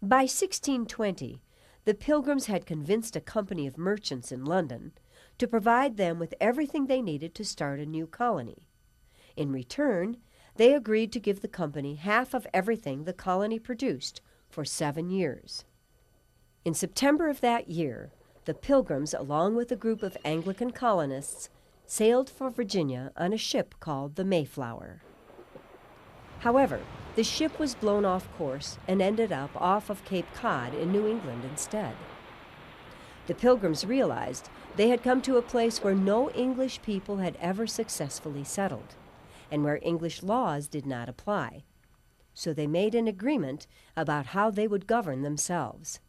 By 1620, the Pilgrims had convinced a company of merchants in London to provide them with everything they needed to start a new colony. In return, they agreed to give the company half of everything the colony produced for 7 years. In September of that year, the Pilgrims, along with a group of Anglican colonists, sailed for Virginia on a ship called the Mayflower. However, the ship was blown off course and ended up off of Cape Cod in New England instead. The Pilgrims realized they had come to a place where no English people had ever successfully settled, and where English laws did not apply. So they made an agreement about how they would govern themselves.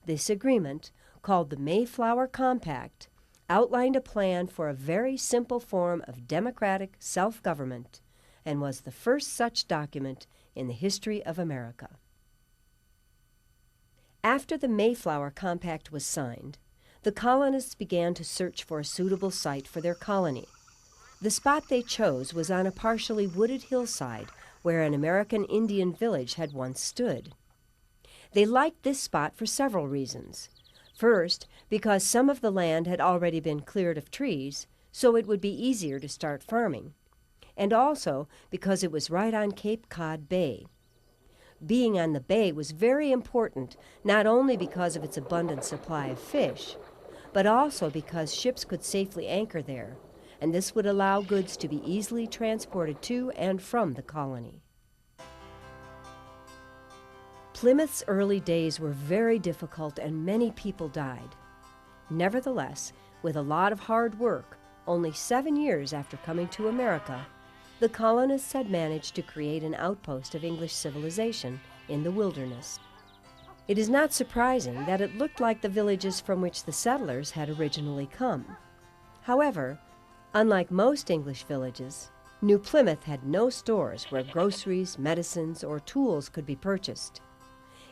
This agreement, called the Mayflower Compact, outlined a plan for a very simple form of democratic self-government and was the first such document in the history of America. After the Mayflower Compact was signed, the colonists began to search for a suitable site for their colony. The spot they chose was on a partially wooded hillside where an American Indian village had once stood. They liked this spot for several reasons. First, because some of the land had already been cleared of trees, so it would be easier to start farming, and also because it was right on Cape Cod Bay. Being on the bay was very important, not only because of its abundant supply of fish, but also because ships could safely anchor there, and this would allow goods to be easily transported to and from the colony. Plymouth's early days were very difficult and many people died. Nevertheless, with a lot of hard work, only 7 years after coming to America, the colonists had managed to create an outpost of English civilization in the wilderness. It is not surprising that it looked like the villages from which the settlers had originally come. However, unlike most English villages, New Plymouth had no stores where groceries, medicines, or tools could be purchased.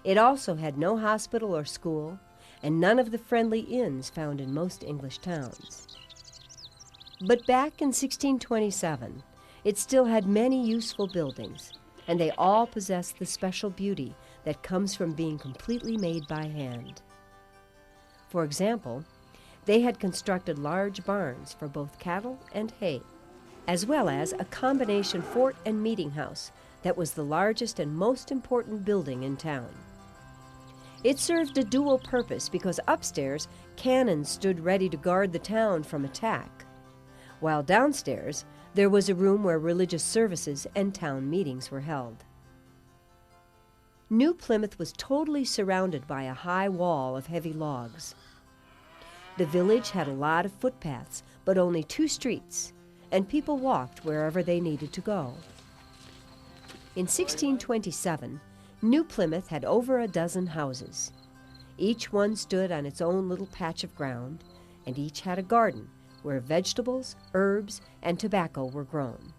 It also had no hospital or school, and none of the friendly inns found in most English towns. But back in 1627, it still had many useful buildings, and they all possessed the special beauty that comes from being completely made by hand. For example, they had constructed large barns for both cattle and hay, as well as a combination fort and meeting house that was the largest and most important building in town. It served a dual purpose because upstairs, cannons stood ready to guard the town from attack, while downstairs, there was a room where religious services and town meetings were held. New Plymouth was totally surrounded by a high wall of heavy logs. The village had a lot of footpaths, but only 2 streets, and people walked wherever they needed to go. In 1627, New Plymouth had over a dozen houses. Each one stood on its own little patch of ground, and each had a garden where vegetables, herbs, and tobacco were grown.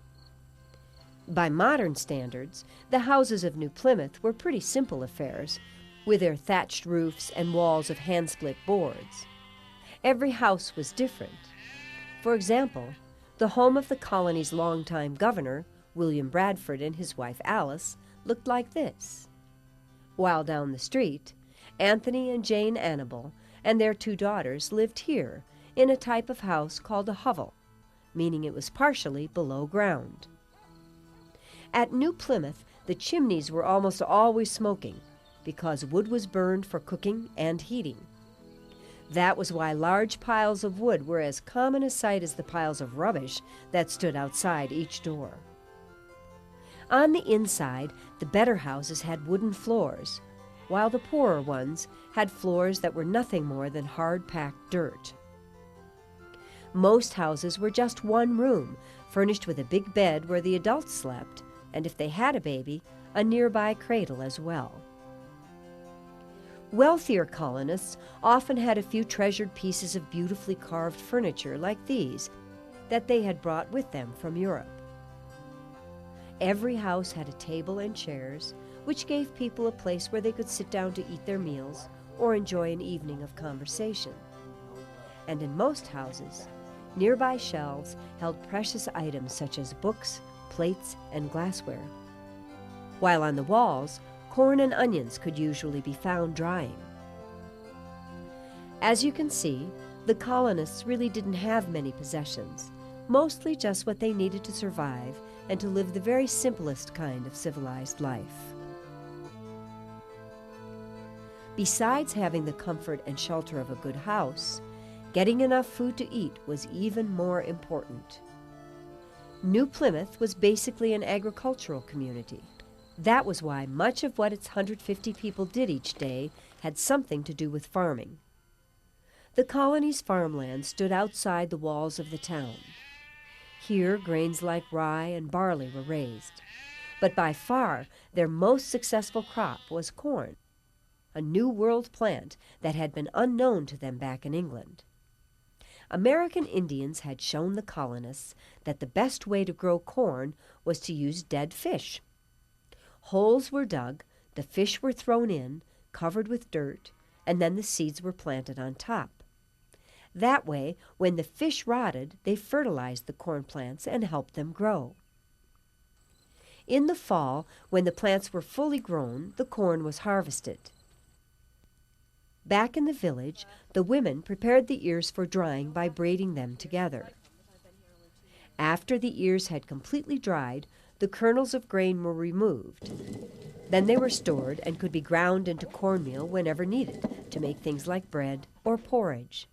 By modern standards, the houses of New Plymouth were pretty simple affairs, with their thatched roofs and walls of hand-split boards. Every house was different. For example, the home of the colony's longtime governor, William Bradford, and his wife Alice, looked like this. While down the street, Anthony and Jane Annabel and their 2 daughters lived here in a type of house called a hovel, meaning it was partially below ground. At New Plymouth, the chimneys were almost always smoking because wood was burned for cooking and heating. That was why large piles of wood were as common a sight as the piles of rubbish that stood outside each door. On the inside, the better houses had wooden floors, while the poorer ones had floors that were nothing more than hard-packed dirt. Most houses were just one room, furnished with a big bed where the adults slept, and if they had a baby, a nearby cradle as well. Wealthier colonists often had a few treasured pieces of beautifully carved furniture like these that they had brought with them from Europe. Every house had a table and chairs, which gave people a place where they could sit down to eat their meals or enjoy an evening of conversation. And in most houses, nearby shelves held precious items such as books, plates, and glassware, while on the walls, corn and onions could usually be found drying. As you can see, the colonists really didn't have many possessions, mostly just what they needed to survive and to live the very simplest kind of civilized life. Besides having the comfort and shelter of a good house, getting enough food to eat was even more important. New Plymouth was basically an agricultural community. That was why much of what its 150 people did each day had something to do with farming. The colony's farmland stood outside the walls of the town. Here, grains like rye and barley were raised. But by far, their most successful crop was corn, a New World plant that had been unknown to them back in England. American Indians had shown the colonists that the best way to grow corn was to use dead fish. Holes were dug, the fish were thrown in, covered with dirt, and then the seeds were planted on top. That way, when the fish rotted, they fertilized the corn plants and helped them grow. In the fall, when the plants were fully grown, the corn was harvested. Back in the village, the women prepared the ears for drying by braiding them together. After the ears had completely dried, the kernels of grain were removed. Then they were stored and could be ground into cornmeal whenever needed to make things like bread or porridge.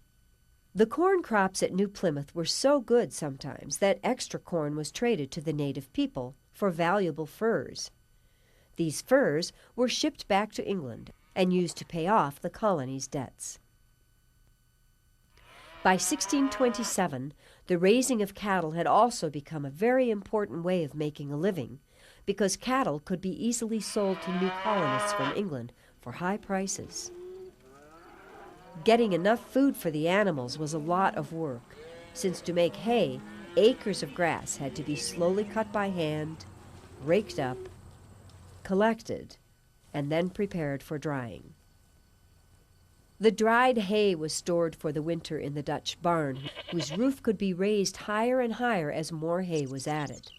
The corn crops at New Plymouth were so good sometimes that extra corn was traded to the native people for valuable furs. These furs were shipped back to England and used to pay off the colony's debts. By 1627, the raising of cattle had also become a very important way of making a living, because cattle could be easily sold to new colonists from England for high prices. Getting enough food for the animals was a lot of work, since to make hay, acres of grass had to be slowly cut by hand, raked up, collected, and then prepared for drying. The dried hay was stored for the winter in the Dutch barn, whose roof could be raised higher and higher as more hay was added.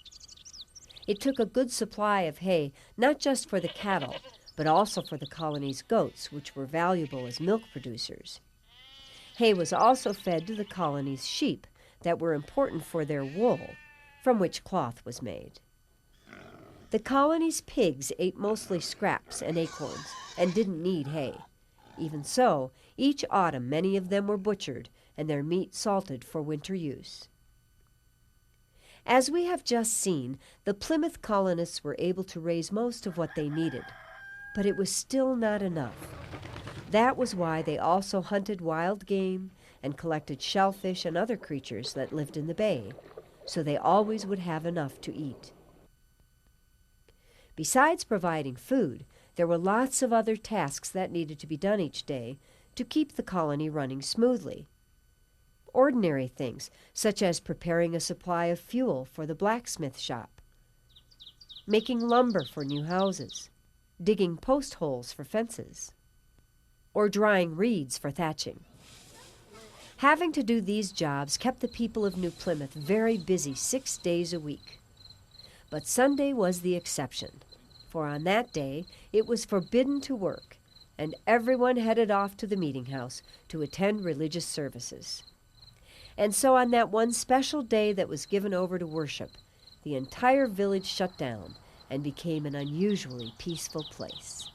It took a good supply of hay, not just for the cattle, but also for the colony's goats, which were valuable as milk producers. Hay was also fed to the colony's sheep that were important for their wool, from which cloth was made. The colony's pigs ate mostly scraps and acorns and didn't need hay. Even so, each autumn many of them were butchered and their meat salted for winter use. As we have just seen, the Plymouth colonists were able to raise most of what they needed, but it was still not enough. That was why they also hunted wild game and collected shellfish and other creatures that lived in the bay, so they always would have enough to eat. Besides providing food, there were lots of other tasks that needed to be done each day to keep the colony running smoothly. Ordinary things, such as preparing a supply of fuel for the blacksmith shop, making lumber for new houses, digging post holes for fences, or drying reeds for thatching. Having to do these jobs kept the people of New Plymouth very busy 6 days a week. But Sunday was the exception, for on that day it was forbidden to work, and everyone headed off to the meeting house to attend religious services. And so on that one special day that was given over to worship, the entire village shut down and became an unusually peaceful place.